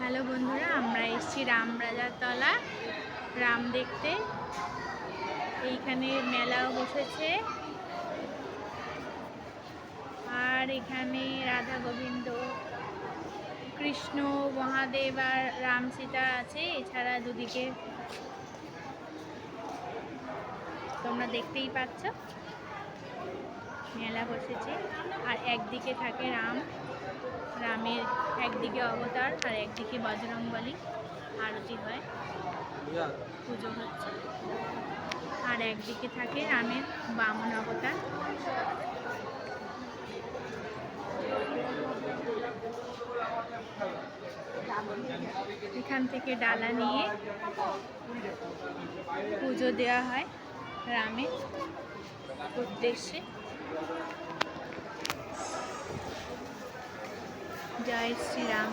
Hello বন্ধুরা, আমরা এসেছি রামরাজার তলা রাম দেখতে। এইখানে মেলাও বসেছে, আর এখানে রাধা গোবিন্দ, কৃষ্ণ, মহাদেব আর রাম সীতা আছে। এছাড়া দুদিকে তোমরা দেখতেই পাচ্ছ মেলা বসেছে। আর একদিকে থাকে রামের একদিকে অবতার আর একদিকে বজরংবলী, আরতি হয়, পুজো হচ্ছে। আর একদিকে থাকে রামের বামন অবতার। এখান থেকে ডালা নিয়ে পুজো দেওয়া হয় রামের উদ্দেশ্যে। জয় শ্রীরাম।